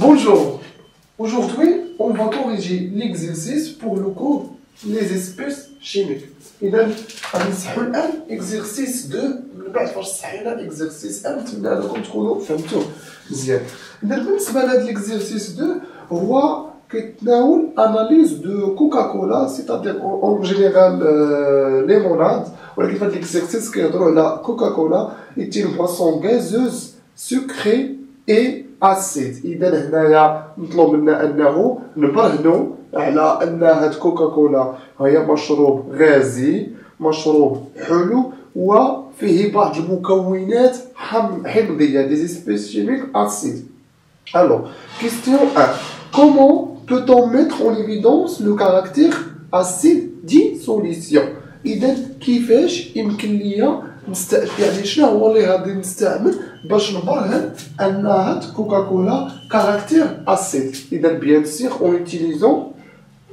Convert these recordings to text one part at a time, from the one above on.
Bonjour. Aujourd'hui, on va corriger l'exercice pour le cours les espèces chimiques. إذا غنمسحوا الآن exercice 2 من بعد فاش صحينا exercice 1 نتمنى أنكم تكونوا فهمتوه مزيان. إذا بالنسبة لهذا l'exercice 2 هو كيتناول analyse de Coca-Cola c'est-à-dire en général limonade ولكن في هذا l'exercice كيهضروا على Coca-Cola est une boisson gazeuse sucrée et acide. إذا هنايا مطلوب منا أنه نبرهنوا على أن هاد كوكاكولا هي مشروب غازي مشروب حلو وفيه بعض المكونات حمضية des espèces chimiques acides. Alors, question 1. Comment peut-on mettre en évidence le caractère acide d'une solution؟ إذا كيفاش يمكن ليا يعني شنو هو اللي غادي نستعمل باش نبرهن أن هاد كوكاكولا كاركتير أسيد؟ إذا بيان سيغ أون أوتيليزون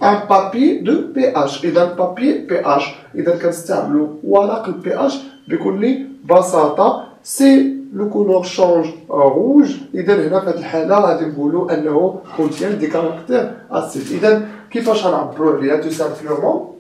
ان بابي دو بي اش. اذا بابي بي اش اذا كنستعملوا ورق البي اش بكل بساطه سي لو كولور شونج روج. اذا هنا في هذه الحاله غادي نقولوا انه كونتيان دي كاركتير اسيد. اذا كيفاش غنعبروا عليها تو سامبلومون؟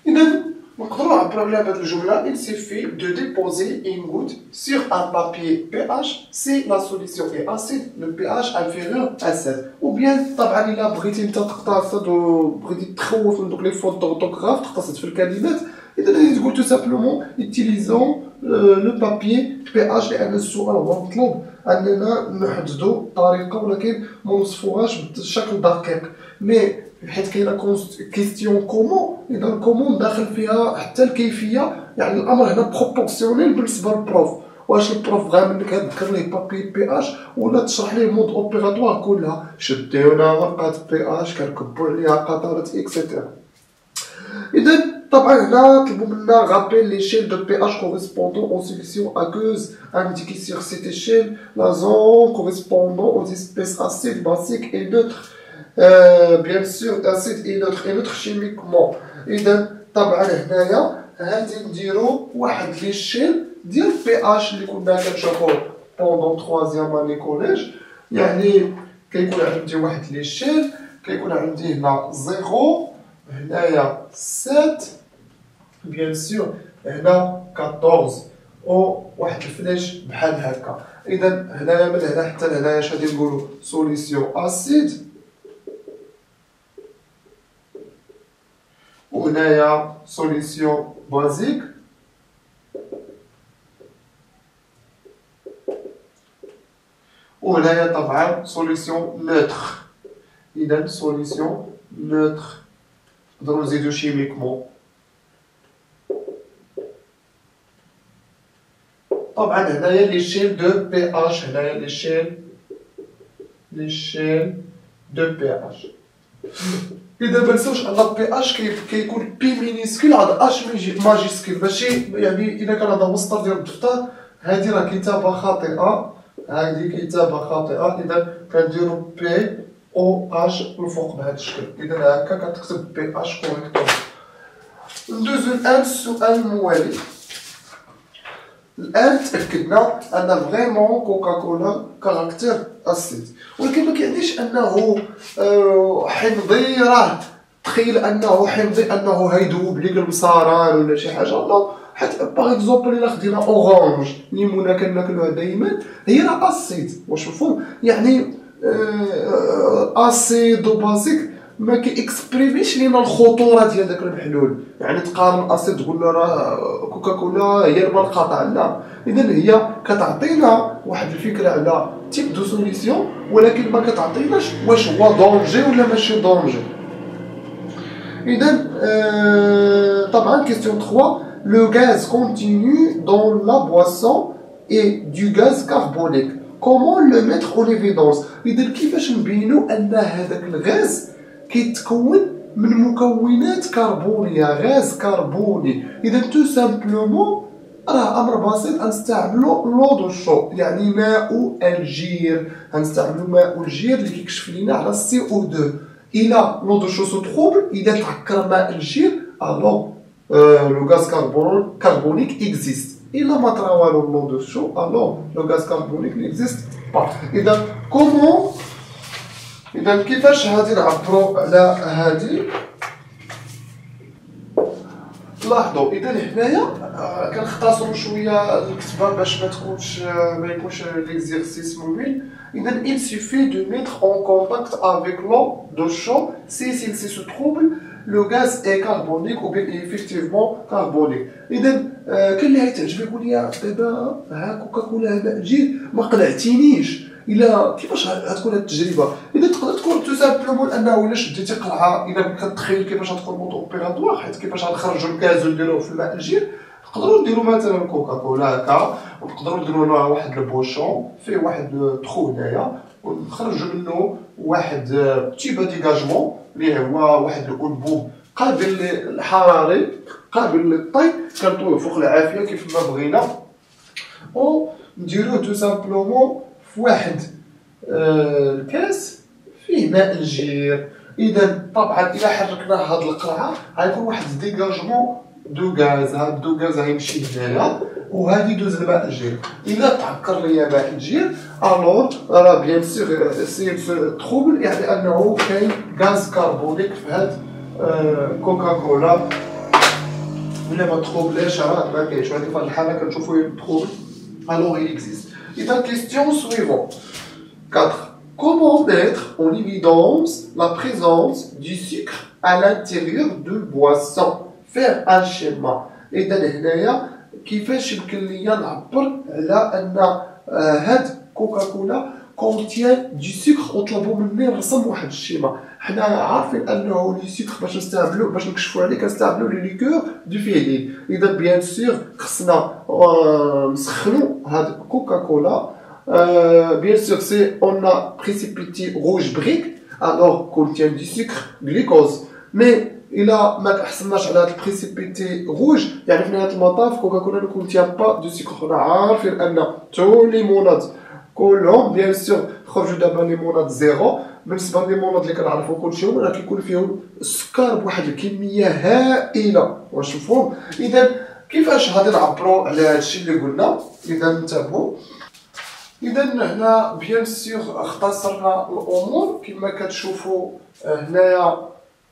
اذا نقدروا نعبروا عليها بهذه الجمله il suffit de déposer une goutte sur un papier pH si la solution est acide le pH inférieur à 7 ou bien طبعا الا بغيتي انت تقتصد وبغيتي تخوف من دوك لي فونت دورتوغراف تقتصد في الكلمات اذا غادي تقول تو سامبلومون utilisons لو بابي pH لان السؤال هو مطلوب اننا نحددوا طريقه ولكن ما نوصفوهاش بشكل دقيق مي حيت كاينه كيستيون كومون. اذا كومون داخل فيها حتى الكيفيه يعني الامر هنا بروبورسيونيل بالنسبه للبروف. واش البروف غامنك يذكر ليه بابي بي اش ولا تشرح ليه مود اوبيراتوار كلها شديو لنا ورقه بي اش كنكبوا عليها قطرات اكسيتيرا. اذا طبعا هنا طلبوا منا غابيل ليشيل دو بي اش كوريسبوندون اون سوليسيون اكوز indiqué sur cette échelle la zone correspondant aux espèces acides basiques et neutres. bien sûr acide et neutre chimiquement. اذا طبعا هنايا غادي نديرو واحد ليشيل ديال بي اش اللي كنا كنشوفوه بوندون 3 اني كوليج. يعني كيكون عندي واحد ليشيل كيكون عندي هنا 0 هنايا 7 بيان سور هنا 14 او واحد الفلاش بحال هكا. اذا هنايا من هنا حتى لهنايا اش غادي نقولوا سوليسيون اسيد وهنايا سوليسيون بازيك وهنايا طبعا سوليسيون نوتر. اذا سوليسيون نوتر نقدروا نزيدو شيميكمون. طبعا هنايا ليشيل دو بي اش هنايا ليشيل دو بي اش. اذا ما نساوش ان بي اش كيكون بي مينيسكول عاد اش ماجيسكول ماشي يعني اذا كان هذا هو السطر ديال الدفتر هذه راه كتابه خاطئه هذه كتابه خاطئه. اذا كنديروا بي او اش الفوق بهذا الشكل. اذا هكا كتكتب بي اش كوريكتوم. ندوزو الان السؤال الموالي. الان تاكدنا ان فريمون كوكاكولا كاركتير اسيد ولكن ما كيعنيش انه حمضي. راه تخيل انه حمضي انه هيذوب ليك المصاران ولا شي حاجه لا. حيت باغ اكزومبل الا خدينا اورانج ليمونه كناكلوها دائما هي راه اسيد. واش مفهوم يعني اسيد وباسيك ما كيكسبريميش لينا الخطوره ديال داك المحلول. يعني تقارن اسيد تقول له راه كوكاكولا هي الماء القاطع لا. اذا هي كتعطينا واحد الفكره على تيب دو سوليسيون ولكن ما كتعطيناش واش هو دونجي ولا ماشي دونجي. اذا طبعا كيستيون 3 le gaz continu dans la boisson est du gaz carbonique. comment le mettre en évidence؟ اذا كيفاش نبينوا ان هذاك الغاز كيتكون من مكونات كربونيه غاز كربوني. اذا تو سامبلومون راه امر بسيط غنستعملوا لو دو شو يعني ماء الجير. غنستعملوا ماء الجير اللي كيكشف لينا على السي او 2. الى لو دو شو سو تروبل اذا تعكر ماء الجير الوغ لو غاز كربونيك اكزيست. الا ما طرا والو لو دو شو الوغ لو غاز كربونيك نيكزيست با. اذا كومون إذا كيفاش غادي نعبرو على هادي؟ لاحظوا إذا هنايا كنختصروا شوية الكتابة باش ما يكونش l'exercice mobile. إذا il suffit de mettre en contact avec l'eau de chaud si celle-ci se trouble le gaz est carbonique ou bien effectivement carbonique. إذا كان اللي غيتعجب يقول لي دابا ها كوكاكولا ماء جير ما قنعتينيش. إلا كيفاش غتكون هاد التجربة؟ إذا تقدر تكون تو سامبلومون لأنه إلا شديتي قرعة إلا كتخيل كيفاش غتكون مود أوبيراتوار حيت كيفاش غنخرجو الكاز ونديروه في الماء الجير. نقدروا نديروا مثلا كوكاكولا هكا ونقدروا نديروا لها واحد البوشون فيه واحد تخو هنايا ونخرجوا منه واحد بتي ديغاجمون اللي هو واحد الانبوب قابل للحراري قابل للطي كنطويه فوق العافيه كيف ما بغينا ونديروه تو سامبلومون في واحد الكاس فيه ماء الجير. اذا طبعا الا حركنا هاد القرعه غيكون واحد ديغاجمون دو غاز. هاد دو غاز غيمشي هنايا وهادي دوز الماء الجير. الا تعكر ليا ماء الجير الوغ راه بيان سيغ سي تروبل يعني انه كاين غاز كربونيك في هاد كوكاكولا. ولا ما تروبلاش راه ما كاينش. ولكن في هاد الحاله كنشوفو تروبل الوغ il existe. إذا question suivante 4. Comment mettre en évidence la présence du sucre à l'intérieur de boisson? Faire un schéma. إذا هنايا كيفاش يمكن ليا نعبر على أن هاد كوكاكولا contient du sucre وطلبوا مني نرسم واحد الشيما. حنا عارفين أنه لي سكر باش نستعملو باش نكشفو عليه كنستعملو لي ليكور دو فيلين. إذا بيان سور خصنا نسخنو هاد كوكاكولا. Bien sûr, c'est on a précipité rouge brique, alors contient du sucre, glucose. Mais il a ما حصلناش على هاد البريسيبيتي روج يعني في نهاية المطاف كوكاكولا ne contient pas de sucre. حنا عارفين أن تو ليموناد كلهم بيان سور خرجوا دابا ليموناد زيرو. بالنسبة لليموناد اللي كنعرفو كلشي هما كيكون فيهم السكر بواحد الكمية هائلة. واش مفهوم؟ إذا كيفاش غادي نعبرو على هادشي اللي قلنا؟ إذا انتبهوا. إذا هنا بيان سور اختصرنا الأمور كما كتشوفوا هنايا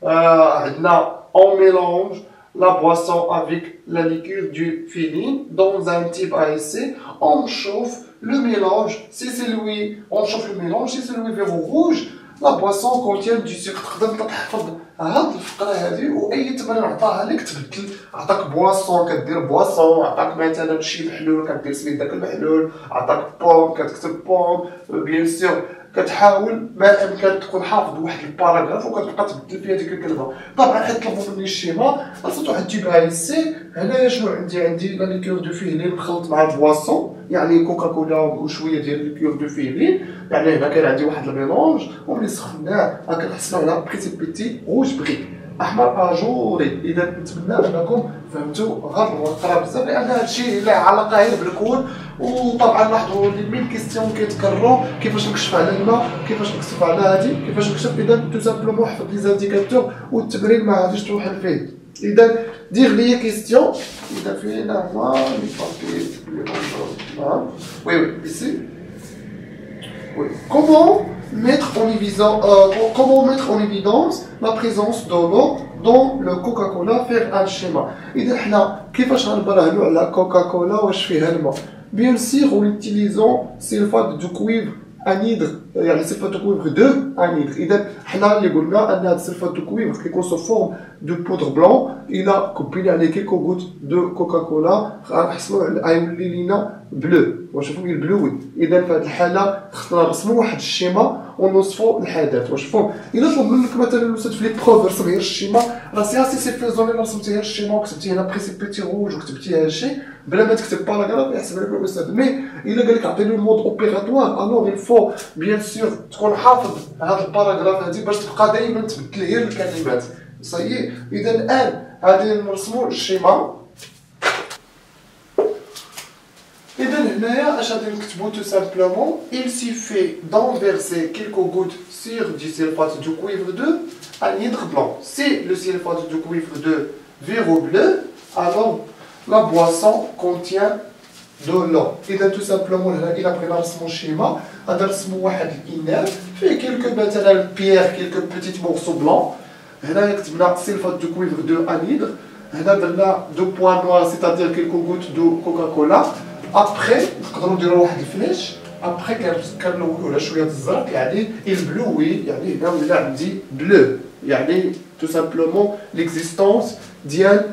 عندنا on mélange la boisson avec la liqueur du filin dans un type ASC. On chauffe le mélange, si c'est lui, on chauffe le mélange, si c'est lui vers rouge, la boisson contient du sucre. تقدر تحفظ هاد الفقرة هادي وأي تمرين عطاها لك تبدل. عطاك بواسون كدير بواسون، عطاك مثلا شي محلول كدير سميت داك المحلول، عطاك بوم كتكتب بوم. بيان سور كتحاول ما امكن تكون حافظ واحد الباراغراف وكتبقى تبدل فيها ديك الكلمه. طبعا حيت طلبوا مني الشيما رصيت واحد التيب اي سي. هنايا شنو عندي لا ليكور دو فيلين مخلط مع البواسون يعني كوكاكولا وشويه ديال ليكور دو فيلين. يعني هنا كان عندي واحد الميلونج وملي سخناه كنحصلوا على بريسيبيتي روج بريك احمر اجوري. اذا نتمنى انكم فهمتوا هاد الوقره بزاف لان هادشي له علاقه غير بالكون. وطبعا لاحظوا لي مين كيستيون كيتكرروا كيفاش نكشف على الماء كيفاش نكشف على هادي كيفاش نكشف. اذا تو سامبلومون حفظ لي زانديكاتور والتمرين ما غاديش توحل فيه. اذا دير لي كيستيون. اذا فين هما لي بابي وي وي ici. Oui. Comment mettre en évidence la présence de l'eau dans le Coca-Cola? Faire un schéma. إذا حنا كيفاش غنبرهنوا على كوكاكولا واش فيها الماء؟ Bien sûr en utilisant sulfate de cuivre anhydre يعني sulfate de cuivre 2 anhydre. إذا حنا اللي قلنا أن هاد sulfate de cuivre كيكون sous forme de poudre blanc. إلا كبينا عليه كيلكو غوت دو كوكاكولا غنحصلوا غيولي لينا بلو. واش فهمتوا البلوي؟ إذا في هاد الحالة خصنا نرسموا واحد الشيما ونوصفوا الحدث. واش فهم؟ إلا طلب منك مثلا الأستاذ في لي بروف رسم غير الشيما راه سي سيفيزون. إلا رسمتي غير الشيما وكتبتي هنا بريسيبيتي روج وكتبتي هادشي بلا ما تكتب باراغراف يحسب لك الأستاذ. مي إلا قال لك عطيني المود أوبيراتوار الوغ الفو بيان سور تكون حافظ هاد الباراغراف هادي باش تبقى دائما تبدل غير الكلمات. صايي. إذا الآن غادي نرسموا الشيما. إذا هنايا اش غادي نكتبو tout simplement il suffit d'enverser quelques gouttes sur du sulfate de cuivre 2 anhydre blanc. Si le sulfate de cuivre 2 vire au bleu, alors la boisson contient دو لو. اذا تو سامبلومون هنا الى بغينا نرسمو شيما غادي نرسمو واحد الاناء فيه كيلكو مثلا بيير كيلكو بيتيت مورسو بلون. هنا كتبنا سيلفات دو كويفر دو انيدر. هنا درنا دو بوان نوار سيتادير كيلكو غوت دو كوكاكولا. ابخي نقدروا نديروا واحد الفلاش. ابخي كنلونو على شويه الزرق يعني البلوي يعني هنا ولا عندي بلو يعني تو سامبلومون ليكزيستونس ديال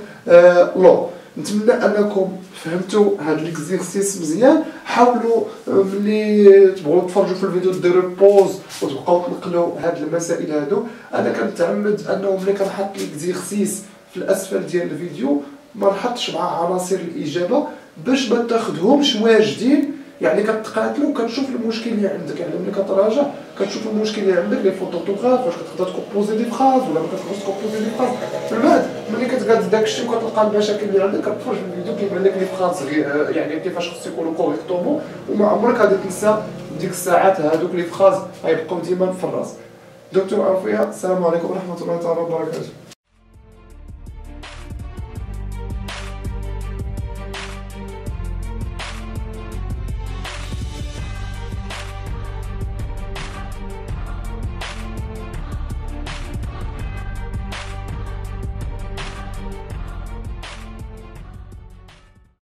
لو. نتمنى انكم فهمتوا هاد ليكزيرسيس مزيان. حاولوا ملي تبغوا تفرجوا في الفيديو ديروا بوز وتبقاو تنقلوا هاد المسائل هادو. انا كنتعمد انه ملي كنحط ليكزيرسيس في الاسفل ديال الفيديو ما نحطش مع عناصر الاجابه باش ما تاخذهمش واجدين. يعني كتقاتلوا كتشوف المشكل اللي عندك. يعني ملي كتراجع كتشوف المشكل اللي عندك لي فوتوغراف واش كتقدر تكومبوزي دي فراز ولا ما كتقدرش تكومبوزي دي فراز. من بعد ملي كتقاد داك الشيء وكتلقى المشاكل اللي عندك كتفرج في الفيديو كيبان لك لي فراز يعني كيفاش خصو يكونوا كوريكتومون وما عمرك غادي تنسى ديك الساعات هذوك لي فراز غيبقاو ديما في الراس. دكتور عافيه السلام عليكم ورحمه الله تعالى وبركاته.